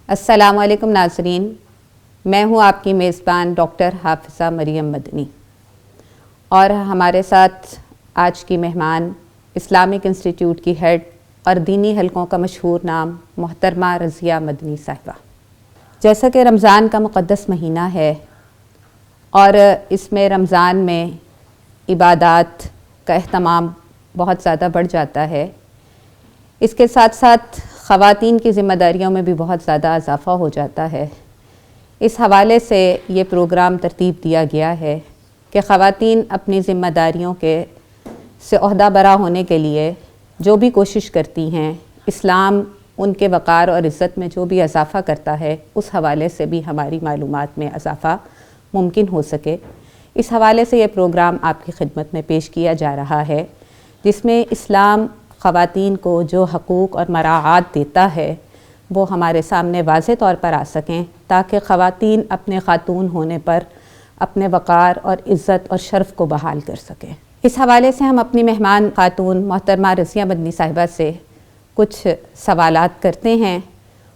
السلام علیکم ناظرین، میں ہوں آپ کی میزبان ڈاکٹر حافظہ مریم مدنی، اور ہمارے ساتھ آج کی مہمان اسلامک انسٹیٹیوٹ کی ہیڈ اور دینی حلقوں کا مشہور نام محترمہ رضیہ مدنی صاحبہ۔ جیسا کہ رمضان کا مقدس مہینہ ہے اور اس میں رمضان میں عبادات کا اہتمام بہت زیادہ بڑھ جاتا ہے، اس کے ساتھ ساتھ خواتین کی ذمہ داریوں میں بھی بہت زیادہ اضافہ ہو جاتا ہے۔ اس حوالے سے یہ پروگرام ترتیب دیا گیا ہے کہ خواتین اپنی ذمہ داریوں سے عہدہ برا ہونے کے لیے جو بھی کوشش کرتی ہیں، اسلام ان کے وقار اور عزت میں جو بھی اضافہ کرتا ہے، اس حوالے سے بھی ہماری معلومات میں اضافہ ممکن ہو سکے۔ اس حوالے سے یہ پروگرام آپ کی خدمت میں پیش کیا جا رہا ہے، جس میں اسلام خواتین کو جو حقوق اور مراعات دیتا ہے وہ ہمارے سامنے واضح طور پر آ سکیں، تاکہ خواتین اپنے خاتون ہونے پر اپنے وقار اور عزت اور شرف کو بحال کر سکیں۔ اس حوالے سے ہم اپنی مہمان خاتون محترمہ رضیہ مدنی صاحبہ سے کچھ سوالات کرتے ہیں،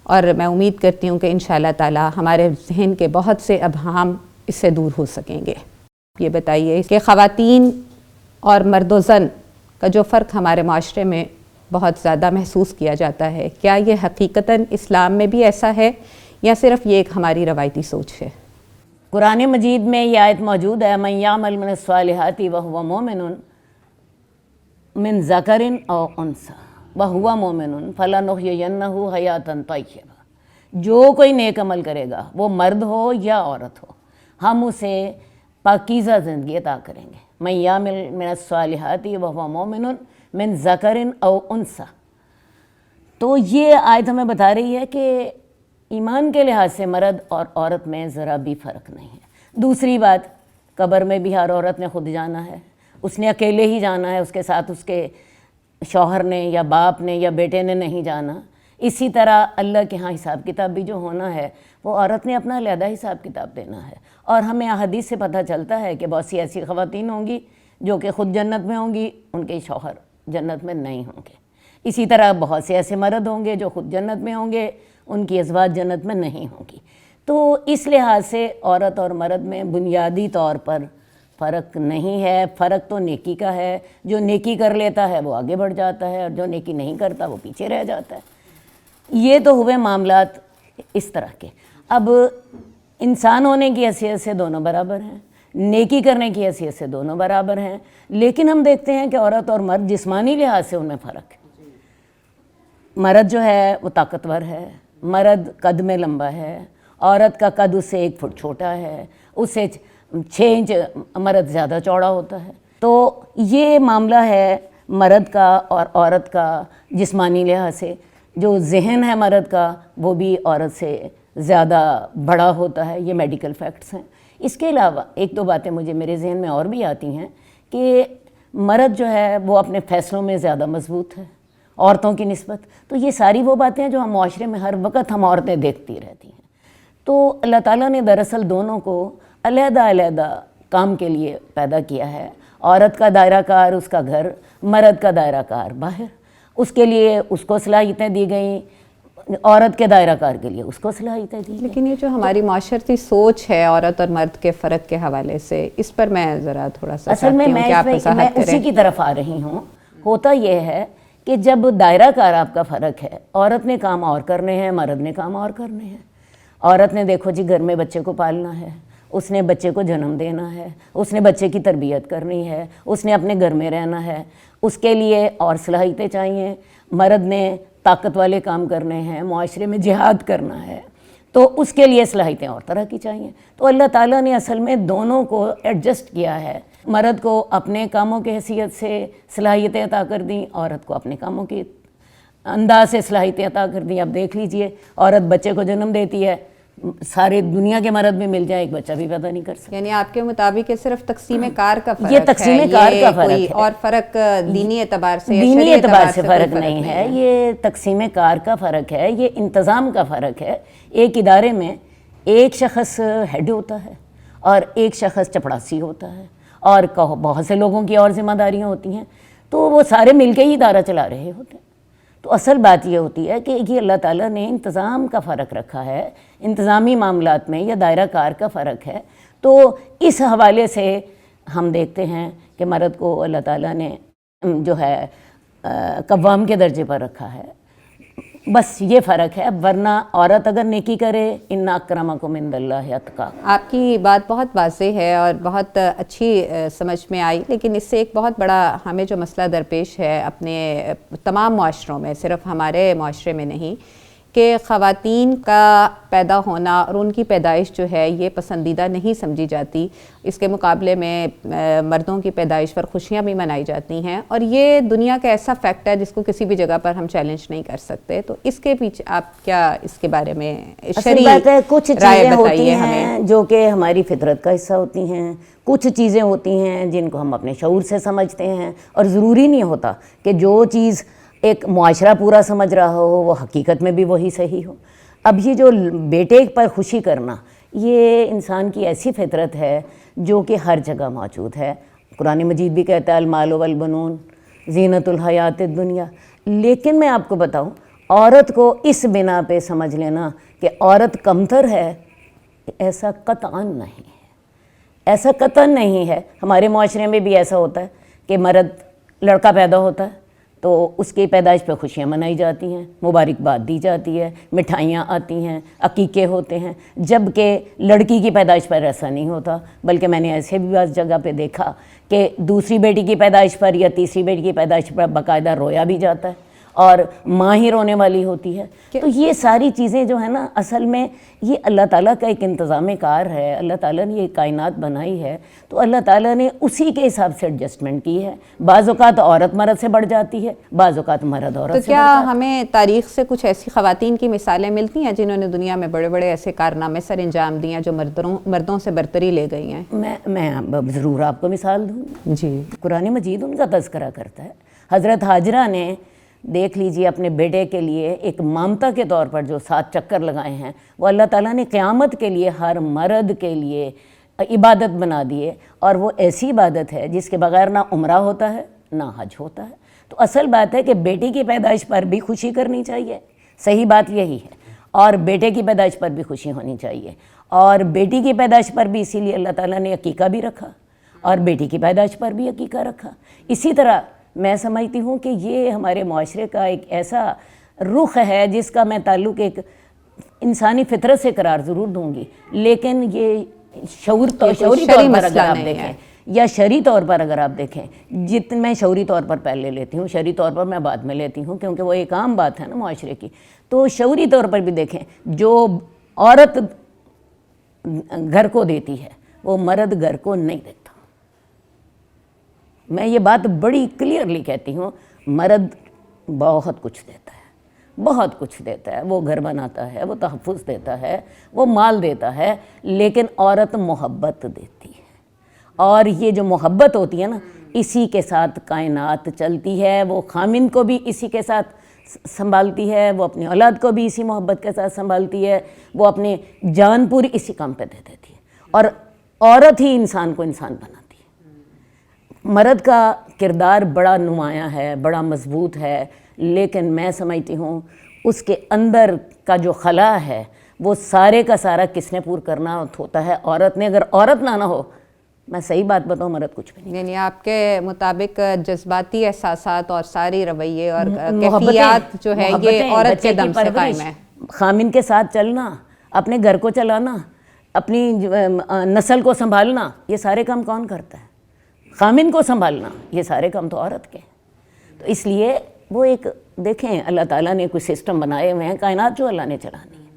اور میں امید کرتی ہوں کہ انشاءاللہ تعالی ہمارے ذہن کے بہت سے ابہام اس سے دور ہو سکیں گے۔ یہ بتائیے کہ خواتین اور مرد و زن کا جو فرق ہمارے معاشرے میں بہت زیادہ محسوس کیا جاتا ہے، کیا یہ حقیقتاً اسلام میں بھی ایسا ہے یا صرف یہ ایک ہماری روایتی سوچ ہے؟ قرآن مجید میں یہ آیت موجود ہے، من یعمل من الصالحات وہو مومن من ذکر او انثی وہو مومن فلنحیینہ حیاتا طیبہ۔ جو کوئی نیک عمل کرے گا، وہ مرد ہو یا عورت ہو، ہم اسے پاکیزہ زندگی عطا کریں گے۔ من یعمل من الصالحات وہو مومن من ذکر او انثی۔ تو یہ آیت ہمیں بتا رہی ہے کہ ایمان کے لحاظ سے مرد اور عورت میں ذرا بھی فرق نہیں ہے۔ دوسری بات، قبر میں بھی ہر عورت نے خود جانا ہے، اس نے اکیلے ہی جانا ہے، اس کے ساتھ اس کے شوہر نے یا باپ نے یا بیٹے نے نہیں جانا۔ اسی طرح اللہ کے ہاں حساب کتاب بھی جو ہونا ہے، وہ عورت نے اپنا علیحدہ حساب کتاب دینا ہے۔ اور ہمیں احادیث سے پتہ چلتا ہے کہ بہت سی ایسی خواتین ہوں گی جو کہ خود جنت میں ہوں گی، ان کے شوہر جنت میں نہیں ہوں گے۔ اسی طرح بہت سے ایسے مرد ہوں گے جو خود جنت میں ہوں گے، ان کی ازواج جنت میں نہیں ہوں گی۔ تو اس لحاظ سے عورت اور مرد میں بنیادی طور پر فرق نہیں ہے۔ فرق تو نیکی کا ہے، جو نیکی کر لیتا ہے وہ آگے بڑھ جاتا ہے، اور جو نیکی نہیں کرتا وہ پیچھے رہ جاتا ہے۔ یہ تو ہوئے معاملات اس طرح کے۔ اب انسان ہونے کی حیثیت سے دونوں برابر ہیں، نیکی کرنے کی حیثیت سے دونوں برابر ہیں، لیکن ہم دیکھتے ہیں کہ عورت اور مرد جسمانی لحاظ سے ان میں فرق ہے۔ مرد جو ہے وہ طاقتور ہے، مرد قد میں لمبا ہے، عورت کا قد اس سے 1 فٹ چھوٹا ہے، اس سے 6 انچ مرد زیادہ چوڑا ہوتا ہے۔ تو یہ معاملہ ہے مرد کا اور عورت کا جسمانی لحاظ سے۔ جو ذہن ہے مرد کا وہ بھی عورت سے زیادہ بڑا ہوتا ہے، یہ میڈیکل فیکٹس ہیں۔ اس کے علاوہ 1-2 باتیں مجھے میرے ذہن میں اور بھی آتی ہیں کہ مرد جو ہے وہ اپنے فیصلوں میں زیادہ مضبوط ہے عورتوں کی نسبت۔ تو یہ ساری وہ باتیں جو ہم معاشرے میں ہر وقت ہم عورتیں دیکھتی رہتی ہیں۔ تو اللہ تعالیٰ نے دراصل دونوں کو علیحدہ علیحدہ کام کے لیے پیدا کیا ہے۔ عورت کا دائرہ کار اس کا گھر، مرد کا دائرہ کار باہر۔ اس کے لیے اس کو صلاحیتیں دی گئیں، عورت کے دائرہ کار کے لیے اس کو صلاحیتیں دی گئیں۔ لیکن یہ جو ہماری معاشرتی سوچ ہے عورت اور مرد کے فرق کے حوالے سے، اس پر میں ذرا تھوڑا سا اصل میں اسی کی طرف آ رہی ہوں۔ ہوتا یہ ہے کہ جب دائرہ کار آپ کا فرق ہے، عورت نے کام اور کرنے ہیں، مرد نے کام اور کرنے ہیں۔ عورت نے دیکھو جی گھر میں بچے کو پالنا ہے، اس نے بچے کو جنم دینا ہے، اس نے بچے کی تربیت کرنی ہے، اس نے اپنے گھر میں رہنا ہے، اس کے لیے اور صلاحیتیں چاہیے۔ مرد نے طاقت والے کام کرنے ہیں، معاشرے میں جہاد کرنا ہے، تو اس کے لیے صلاحیتیں اور طرح کی چاہیے۔ تو اللہ تعالیٰ نے اصل میں دونوں کو ایڈجسٹ کیا ہے۔ مرد کو اپنے کاموں کی حیثیت سے صلاحیتیں عطا کر دیں، عورت کو اپنے کاموں کے انداز سے صلاحیتیں عطا کر دیں۔ اب دیکھ لیجئے، عورت بچے کو جنم دیتی ہے، سارے دنیا کے مرد میں مل جائے ایک بچہ بھی پیدا نہیں کر سکتا۔ یعنی آپ کے مطابق یہ صرف تقسیم کار کا فرق ہے، یہ تقسیم کار کا فرق ہے، اور فرق دینی اعتبار سے دینی اعتبار سے فرق نہیں ہے۔ یہ تقسیم کار کا فرق ہے، یہ انتظام کا فرق ہے۔ ایک ادارے میں ایک شخص ہیڈ ہوتا ہے اور ایک شخص چپڑاسی ہوتا ہے، اور بہت سے لوگوں کی اور ذمہ داریاں ہوتی ہیں، تو وہ سارے مل کے ہی ادارہ چلا رہے ہوتے ہیں۔ تو اصل بات یہ ہوتی ہے کہ یہ اللہ تعالیٰ نے انتظام کا فرق رکھا ہے، انتظامی معاملات میں یا دائرہ کار کا فرق ہے. تو اس حوالے سے ہم دیکھتے ہیں کہ مرد کو اللہ تعالیٰ نے جو ہے قوام کے درجے پر رکھا ہے. بس یہ فرق ہے، ورنہ عورت اگر نیکی کرے ان اکرمکم عند اللہ اتقاکم. آپ کی بات بہت واضح ہے اور بہت اچھی سمجھ میں آئی، لیکن اس سے ایک بہت بڑا ہمیں جو مسئلہ درپیش ہے اپنے تمام معاشروں میں، صرف ہمارے معاشرے میں نہیں، کہ خواتین کا پیدا ہونا اور ان کی پیدائش جو ہے یہ پسندیدہ نہیں سمجھی جاتی. اس کے مقابلے میں مردوں کی پیدائش پر خوشیاں بھی منائی جاتی ہیں، اور یہ دنیا کا ایسا فیکٹ ہے جس کو کسی بھی جگہ پر ہم چیلنج نہیں کر سکتے. تو اس کے پیچھے آپ کیا اس کے بارے میں اصل بات ہے کچھ چیزیں ہوتی ہیں جو کہ ہماری فطرت کا حصہ ہوتی ہیں، کچھ چیزیں ہوتی ہیں جن کو ہم اپنے شعور سے سمجھتے ہیں، اور ضروری نہیں ہوتا کہ جو چیز ایک معاشرہ پورا سمجھ رہا ہو وہ حقیقت میں بھی وہی صحیح ہو. اب یہ جو بیٹے پر خوشی کرنا یہ انسان کی ایسی فطرت ہے جو کہ ہر جگہ موجود ہے. قرآن مجید بھی کہتا ہے المال والبنون زینت الحیات الدنیا. لیکن میں آپ کو بتاؤں، عورت کو اس بنا پہ سمجھ لینا کہ عورت کمتر ہے، ایسا قطعاً نہیں ہے، ایسا قطعاً نہیں ہے. ہمارے معاشرے میں بھی ایسا ہوتا ہے کہ مرد لڑکا پیدا ہوتا ہے تو اس کی پیدائش پہ خوشیاں منائی جاتی ہیں، مبارکباد دی جاتی ہے، مٹھائیاں آتی ہیں، عقیقے ہوتے ہیں، جبکہ لڑکی کی پیدائش پر ایسا نہیں ہوتا. بلکہ میں نے ایسے بھی بعض جگہ پہ دیکھا کہ دوسری بیٹی کی پیدائش پر یا تیسری بیٹی کی پیدائش پر باقاعدہ رویا بھی جاتا ہے اور ماں ہی رونے والی ہوتی ہے. تو یہ ساری چیزیں جو ہیں نا، اصل میں یہ اللہ تعالیٰ کا ایک انتظام کار ہے. اللہ تعالیٰ نے یہ کائنات بنائی ہے تو اللہ تعالیٰ نے اسی کے حساب سے ایڈجسٹمنٹ کی ہے. بعض اوقات عورت مرد سے بڑھ جاتی ہے، بعض اوقات مرد عورت سے بڑھ کیا جاتا ہے. ہمیں تاریخ سے کچھ ایسی خواتین کی مثالیں ملتی ہیں جنہوں نے دنیا میں بڑے بڑے ایسے کارنامے سر انجام دیے ہیں جو مردوں سے برتری لے گئی ہیں؟ میں ضرور آپ کو مثال دوں. جی. قرآن مجید ان کا تذکرہ کرتا ہے. حضرت ہاجرہ نے دیکھ لیجئے اپنے بیٹے کے لیے ایک مامتا کے طور پر جو 7 چکر لگائے ہیں، وہ اللہ تعالیٰ نے قیامت کے لیے ہر مرد کے لیے عبادت بنا دیے. اور وہ ایسی عبادت ہے جس کے بغیر نہ عمرہ ہوتا ہے نہ حج ہوتا ہے. تو اصل بات ہے کہ بیٹی کی پیدائش پر بھی خوشی کرنی چاہیے، صحیح بات یہی ہے، اور بیٹے کی پیدائش پر بھی خوشی ہونی چاہیے. اور بیٹی کی پیدائش پر بھی اسی لیے اللہ تعالیٰ نے عقیقہ بھی رکھا اور بیٹی کی پیدائش پر بھی عقیقہ رکھا. اسی طرح میں سمجھتی ہوں کہ یہ ہمارے معاشرے کا ایک ایسا رخ ہے جس کا میں تعلق ایک انسانی فطرت سے قرار ضرور دوں گی، لیکن یہ شعوری طور پر اگر آپ دیکھیں یا شرعی طور پر اگر آپ دیکھیں، میں شعوری طور پر پہلے لیتی ہوں، شرعی طور پر میں بعد میں لیتی ہوں کیونکہ وہ ایک عام بات ہے نا معاشرے کی. تو شعوری طور پر بھی دیکھیں، جو عورت گھر کو دیتی ہے وہ مرد گھر کو نہیں دیتا. میں یہ بات بڑی کلیئرلی کہتی ہوں، مرد بہت کچھ دیتا ہے، بہت کچھ دیتا ہے. وہ گھر بناتا ہے، وہ تحفظ دیتا ہے، وہ مال دیتا ہے، لیکن عورت محبت دیتی ہے. اور یہ جو محبت ہوتی ہے نا، اسی کے ساتھ کائنات چلتی ہے. وہ خامن کو بھی اسی کے ساتھ سنبھالتی ہے، وہ اپنی اولاد کو بھی اسی محبت کے ساتھ سنبھالتی ہے، وہ اپنی جان پوری اسی کام پہ دے دیتی ہے. اور عورت ہی انسان کو انسان بناتی ہے. مرد کا کردار بڑا نمایاں ہے، بڑا مضبوط ہے، لیکن میں سمجھتی ہوں اس کے اندر کا جو خلا ہے وہ سارے کا سارا کس نے پور کرنا ہوتا ہے؟ عورت نے. اگر عورت نہ ہو، میں صحیح بات بتاؤں، مرد کچھ بھی نہیں. یعنی آپ کے مطابق جذباتی احساسات اور ساری رویے اور کیفیات جو ہے یہ عورت کے دم سے قائم ہے. خامن کے ساتھ چلنا، اپنے گھر کو چلانا، اپنی نسل کو سنبھالنا، یہ سارے کام کون کرتا ہے؟ خامن کو سنبھالنا. یہ سارے کام تو عورت کے. تو اس لیے وہ ایک دیکھیں، اللہ تعالیٰ نے کوئی سسٹم بنائے ہوئے ہیں، کائنات جو اللہ نے چلانی ہے.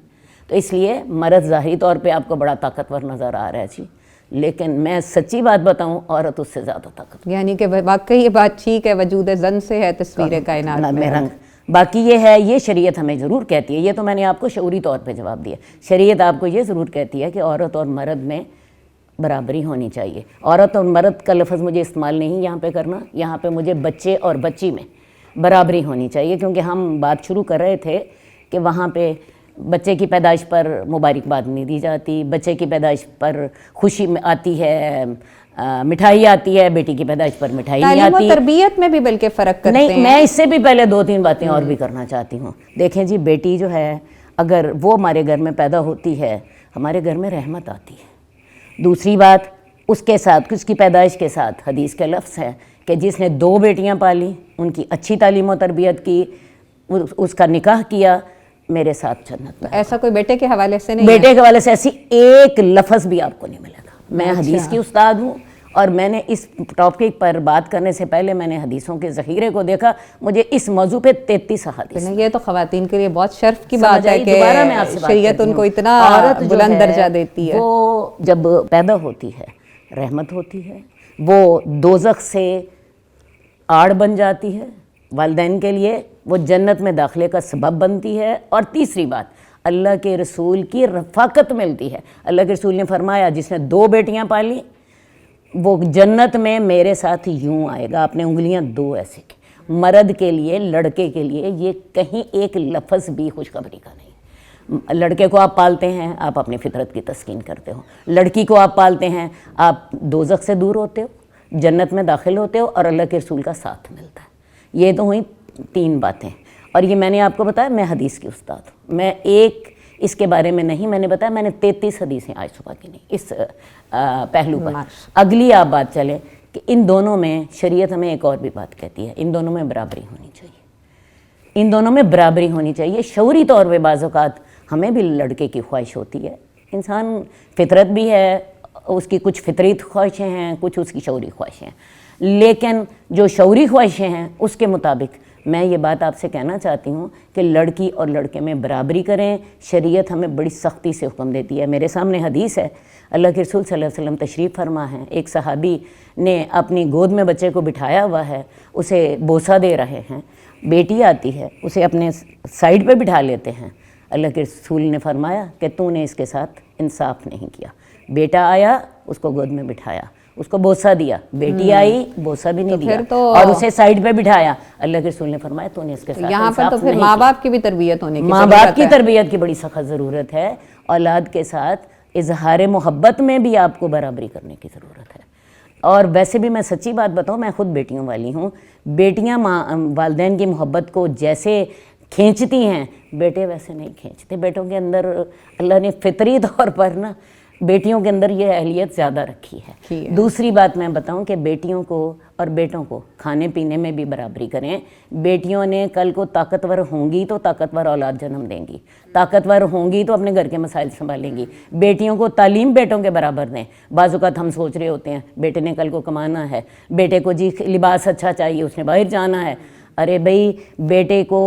تو اس لیے مرد ظاہری طور پہ آپ کو بڑا طاقتور نظر آ رہا ہے جی، لیکن میں سچی بات بتاؤں، عورت اس سے زیادہ طاقتور. یعنی کہ واقعی یہ بات ٹھیک ہے، وجود زن سے ہے تصویر کائنات میں رنگ. باقی یہ ہے، یہ شریعت ہمیں ضرور کہتی ہے، یہ تو میں نے آپ کو شعوری طور پہ جواب دیا. شریعت آپ کو یہ ضرور کہتی ہے کہ عورت اور مرد میں برابری ہونی چاہیے. عورت اور مرد کا لفظ مجھے استعمال نہیں یہاں پہ کرنا، یہاں پہ مجھے بچے اور بچی میں برابری ہونی چاہیے. کیونکہ ہم بات شروع کر رہے تھے کہ وہاں پہ بچے کی پیدائش پر مبارکباد نہیں دی جاتی، بچے کی پیدائش پر خوشی میں آتی ہے، مٹھائی آتی ہے، بیٹی کی پیدائش پر مٹھائی نہیں تعلیم آتی۔ و تربیت میں بھی بلکہ فرق کرتے ہیں۔ نہیں، میں اس سے بھی پہلے 2-3 باتیں اور بھی کرنا چاہتی ہوں۔ دیکھیں جی، بیٹی جو ہے اگر وہ ہمارے گھر میں پیدا ہوتی ہے، ہمارے گھر میں رحمت آتی ہے۔ دوسری بات، اس کے ساتھ، اس کی پیدائش کے ساتھ حدیث کے لفظ ہے کہ جس نے 2 بیٹیاں پالی، ان کی اچھی تعلیم و تربیت کی، اس کا نکاح کیا، میرے ساتھ جنت میں۔ ایسا کوئی بیٹے کے حوالے سے نہیں بیٹے کے حوالے سے ایسی ایک لفظ بھی آپ کو نہیں ملے گا۔ میں اچھا۔ حدیث کی استاد ہوں، اور میں نے اس ٹاپک پر بات کرنے سے پہلے میں نے حدیثوں کے ذخیرے کو دیکھا، مجھے اس موضوع پہ 33 حدیث۔ یہ تو خواتین کے لیے بہت شرف کی بات ہے کہ دوبارہ میں آپ سے بات شریعت ان کو اتنا بلند درجہ دیتی ہے۔ وہ جب پیدا ہوتی ہے رحمت ہوتی ہے، وہ دوزخ سے آڑ بن جاتی ہے والدین کے لیے، وہ جنت میں داخلے کا سبب بنتی ہے۔ اور تیسری بات، اللہ کے رسول کی رفاقت ملتی ہے۔ اللہ کے رسول نے فرمایا جس نے 2 بیٹیاں پالی وہ جنت میں میرے ساتھ یوں آئے گا۔ آپ نے انگلیاں 2 ایسے کی۔ مرد کے لیے، لڑکے کے لیے یہ کہیں ایک لفظ بھی خوشخبری کا نہیں۔ لڑکے کو آپ پالتے ہیں، آپ اپنی فطرت کی تسکین کرتے ہو۔ لڑکی کو آپ پالتے ہیں، آپ دوزخ سے دور ہوتے ہو، جنت میں داخل ہوتے ہو، اور اللہ کے رسول کا ساتھ ملتا ہے۔ یہ تو ہوئی 3 باتیں، اور یہ میں نے آپ کو بتایا میں حدیث کی استاد ہوں۔ میں ایک اس کے بارے میں نہیں، میں نے بتایا میں نے 33 حدیثیں آج صبح کی نہیں اس پہلو پر۔ اگلی آپ بات چلے کہ ان دونوں میں شریعت ہمیں ایک اور بھی بات کہتی ہے، ان دونوں میں برابری ہونی چاہیے۔ ان دونوں میں برابری ہونی چاہیے۔ شعوری طور پہ بعض اوقات ہمیں بھی لڑکے کی خواہش ہوتی ہے، انسان فطرت بھی ہے، اس کی کچھ فطری خواہشیں ہیں، کچھ اس کی شعوری خواہشیں ہیں، لیکن جو شعوری خواہشیں ہیں اس کے مطابق میں یہ بات آپ سے کہنا چاہتی ہوں کہ لڑکی اور لڑکے میں برابری کریں۔ شریعت ہمیں بڑی سختی سے حکم دیتی ہے۔ میرے سامنے حدیث ہے، اللہ کے رسول صلی اللہ علیہ وسلم تشریف فرما ہیں، ایک صحابی نے اپنی گود میں بچے کو بٹھایا ہوا ہے، اسے بوسہ دے رہے ہیں، بیٹی آتی ہے، اسے اپنے سائیڈ پہ بٹھا لیتے ہیں۔ اللہ کے رسول نے فرمایا کہ تو نے اس کے ساتھ انصاف نہیں کیا۔ بیٹا آیا، اس کو گود میں بٹھایا، اس کو بوسہ دیا، بیٹی آئی بوسہ بھی نہیں دیا اور اسے سائیڈ پہ بٹھایا۔ اللہ کے رسول نے فرمایا تو نے اس کے ساتھ یہاں پر تو پھر ماں باپ کی بھی تربیت ہونے کی ماں باپ کی تربیت کی بڑی سخت ضرورت ہے۔ اولاد کے ساتھ اظہار محبت میں بھی آپ کو برابری کرنے کی ضرورت ہے۔ اور ویسے بھی میں سچی بات بتاؤں، میں خود بیٹیوں والی ہوں۔ بیٹیاں والدین کی محبت کو جیسے کھینچتی ہیں، بیٹے ویسے نہیں کھینچتے۔ بیٹوں کے اندر اللہ نے فطری طور پر نا بیٹیوں کے اندر یہ اہلیت زیادہ رکھی ہے۔ دوسری بات میں بتاؤں کہ بیٹیوں کو اور بیٹوں کو کھانے پینے میں بھی برابری کریں۔ بیٹیوں نے کل کو طاقتور ہوں گی تو طاقتور اولاد جنم دیں گی، طاقتور ہوں گی تو اپنے گھر کے مسائل سنبھالیں گی۔ بیٹیوں کو تعلیم بیٹوں کے برابر دیں۔ بعض اوقات ہم سوچ رہے ہوتے ہیں بیٹے نے کل کو کمانا ہے، بیٹے کو جی لباس اچھا چاہیے، اس نے باہر جانا ہے۔ ارے بھئی، بیٹے کو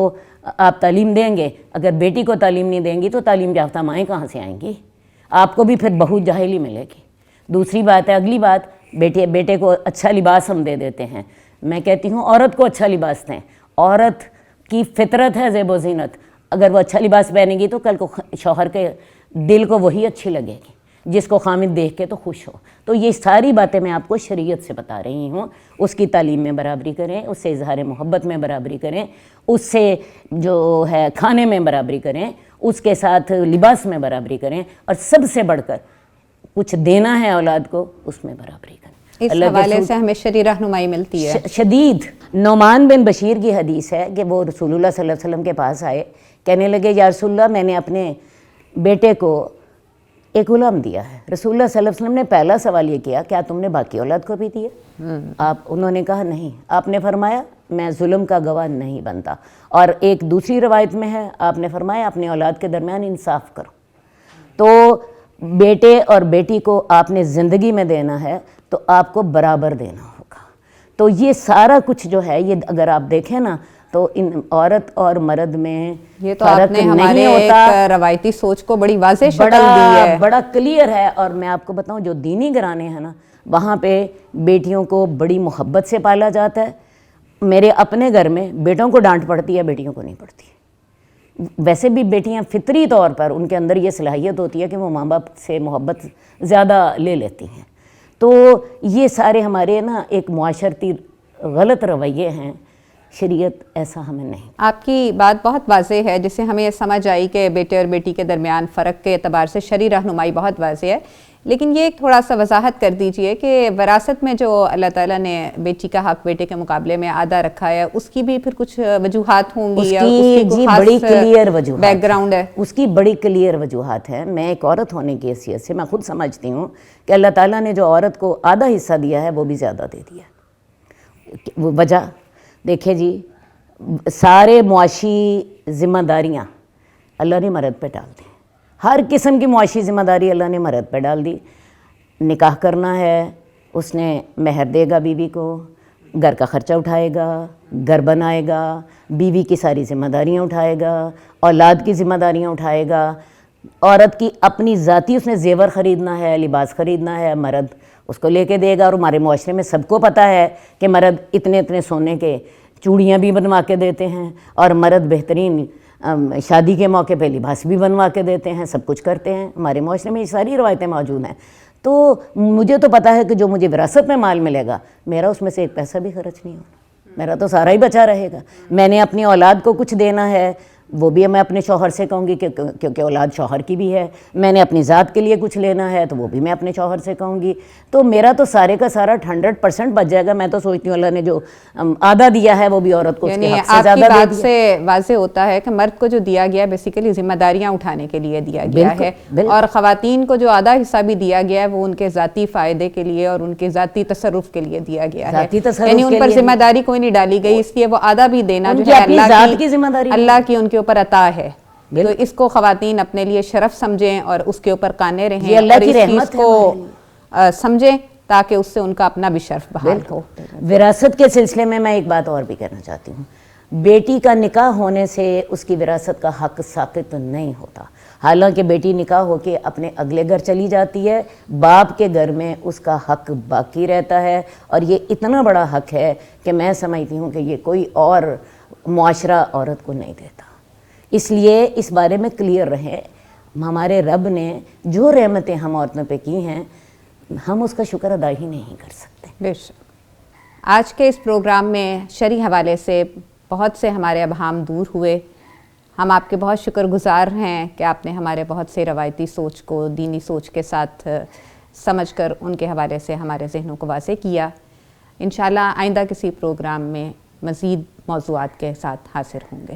آپ تعلیم دیں گے، اگر بیٹی کو تعلیم نہیں دیں گی تو تعلیم یافتہ مائیں کہاں سے آئیں گی؟ آپ کو بھی پھر بہو جاہل ہی ملے گی۔ دوسری بات ہے، اگلی بات، بیٹے کو اچھا لباس ہم دے دیتے ہیں۔ میں کہتی ہوں عورت کو اچھا لباس دیں۔ عورت کی فطرت ہے زیب و زینت، اگر وہ اچھا لباس پہنے گی تو کل کو شوہر کے دل کو وہی اچھی لگے گی جس کو خامد دیکھ کے تو خوش ہو۔ تو یہ ساری باتیں میں آپ کو شریعت سے بتا رہی ہوں۔ اس کی تعلیم میں برابری کریں، اس سے اظہار محبت میں برابری کریں، اس سے جو ہے کھانے میں برابری کریں، اس کے ساتھ لباس میں برابری کریں، اور سب سے بڑھ کر کچھ دینا ہے اولاد کو، اس میں برابری کریں۔ اس حوالے سے ہمیں شرعی رہنمائی ملتی ہے شدید۔ نعمان بن بشیر کی حدیث ہے کہ وہ رسول اللہ صلی اللہ علیہ وسلم کے پاس آئے، کہنے لگے یا رسول اللہ میں نے اپنے بیٹے کو ایک غلام دیا ہے۔ رسول اللہ صلی اللہ علیہ وسلم نے پہلا سوال یہ کیا کیا تم نے باقی اولاد کو بھی دیے؟ انہوں نے کہا نہیں۔ آپ نے فرمایا میں ظلم کا گواہ نہیں بنتا۔ اور ایک دوسری روایت میں ہے آپ نے فرمایا اپنے اولاد کے درمیان انصاف کرو۔ تو بیٹے اور بیٹی کو آپ نے زندگی میں دینا ہے تو آپ کو برابر دینا ہوگا۔ تو یہ سارا کچھ جو ہے یہ اگر آپ دیکھیں نا تو ان عورت اور مرد میں یہ تو آپ نے ہمارے ایک روایتی سوچ کو بڑی واضح شکل دی ہے، بڑا کلیئر ہے۔ اور میں آپ کو بتاؤں جو دینی گھرانے ہیں نا وہاں پہ بیٹیوں کو بڑی محبت سے پالا جاتا ہے۔ میرے اپنے گھر میں بیٹوں کو ڈانٹ پڑتی ہے، بیٹیوں کو نہیں پڑتی۔ ویسے بھی بیٹیاں فطری طور پر ان کے اندر یہ صلاحیت ہوتی ہے کہ وہ ماں باپ سے محبت زیادہ لے لیتی ہیں۔ تو یہ سارے ہمارے نا ایک معاشرتی غلط رویے ہیں شریعت ایسا ہمیں نہیں. آپ کی بات بہت واضح ہے، جس سے ہمیں یہ سمجھ آئی کہ بیٹے اور بیٹی کے درمیان فرق کے اعتبار سے شرعی رہنمائی بہت واضح ہے. لیکن یہ ایک تھوڑا سا وضاحت کر دیجئے کہ وراثت میں جو اللہ تعالیٰ نے بیٹی کا حق بیٹے کے مقابلے میں آدھا رکھا ہے، اس کی بھی پھر کچھ وجوہات ہوں گی یا اس کی بڑی کلیئر وجوہات بیک گراؤنڈ ہے؟ اس کی بڑی کلیئر وجوہات ہے. میں ایک عورت ہونے کی حیثیت سے میں خود سمجھتی ہوں کہ اللہ تعالیٰ نے جو عورت کو آدھا حصہ دیا ہے وہ بھی زیادہ دے دیا. وہ وجہ دیکھیں جی، سارے معاشی ذمہ داریاں اللہ نے مرد پہ ڈال دی. ہر قسم کی معاشی ذمہ داری اللہ نے مرد پہ ڈال دی. نکاح کرنا ہے، اس نے مہر دے گا بیوی کو، گھر کا خرچہ اٹھائے گا، گھر بنائے گا، بیوی کی ساری ذمہ داریاں اٹھائے گا، اولاد کی ذمہ داریاں اٹھائے گا. عورت کی اپنی ذاتی اس نے زیور خریدنا ہے، لباس خریدنا ہے، مرد اس کو لے کے دے گا. اور ہمارے معاشرے میں سب کو پتہ ہے کہ مرد اتنے اتنے سونے کے چوڑیاں بھی بنوا کے دیتے ہیں، اور مرد بہترین شادی کے موقع پہ لباس بھی بنوا کے دیتے ہیں، سب کچھ کرتے ہیں. ہمارے معاشرے میں یہ ساری روایتیں موجود ہیں. تو مجھے تو پتہ ہے کہ جو مجھے وراثت میں مال ملے گا، میرا اس میں سے ایک پیسہ بھی خرچ نہیں ہونا، میرا تو سارا ہی بچا رہے گا. میں نے اپنی اولاد کو کچھ دینا ہے، وہ بھی میں اپنے شوہر سے کہوں گی کیونکہ اولاد شوہر کی بھی ہے. میں نے اپنی ذات کے لیے کچھ لینا ہے تو وہ بھی میں اپنے شوہر سے کہوں گی. تو میرا تو سارے کا سارا 100% بچ جائے گا. میں تو سوچتی ہوں اللہ نے جو آدھا دیا ہے وہ بھی عورت کو اس کے حق سے زیادہ دے دیا. آپ کی بات سے واضح ہوتا ہے کہ مرد کو جو دیا گیا ہے بیسیکلی ذمہ داریاں اٹھانے کے لیے دیا گیا ہے، اور خواتین کو جو آدھا حصہ بھی دیا گیا ہے وہ ان کے ذاتی فائدے کے لیے اور ان کے ذاتی تصرف کے لیے دیا گیا ہے. یعنی ان پر ذمہ داری کوئی نہیں ڈالی گئی، اس لیے وہ آدھا بھی دینا جو ہے اللہ کی ان کے اوپر عطا ہے. تو اس کو خواتین اپنے لیے شرف سمجھیں اور اس کے اوپر قانے رہیں اور اس چیز کو سمجھیں تاکہ اس سے ان کا اپنا بھی شرف بحال ہو. وراثت کے سلسلے میں ایک بات اور بھی کہنا چاہتی ہوں. بیٹی کا نکاح ہونے سے اس کی وراثت کا حق ساقط نہیں ہوتا. حالانکہ بیٹی نکاح ہو کے اپنے اگلے گھر چلی جاتی ہے، باپ کے گھر میں اس کا حق باقی رہتا ہے. اور یہ اتنا بڑا حق ہے کہ میں سمجھتی ہوں کہ یہ کوئی اور معاشرہ عورت کو نہیں دیتا. اس لیے اس بارے میں کلیئر رہیں. ہمارے رب نے جو رحمتیں ہم عورتوں پہ کی ہیں، ہم اس کا شکر ادا ہی نہیں کر سکتے. بے شک. آج کے اس پروگرام میں شرعی حوالے سے بہت سے ہمارے ابہام دور ہوئے. ہم آپ کے بہت شکر گزار ہیں کہ آپ نے ہمارے بہت سے روایتی سوچ کو دینی سوچ کے ساتھ سمجھ کر ان کے حوالے سے ہمارے ذہنوں کو واضح کیا. انشاءاللہ آئندہ کسی پروگرام میں مزید موضوعات کے ساتھ حاضر ہوں گے.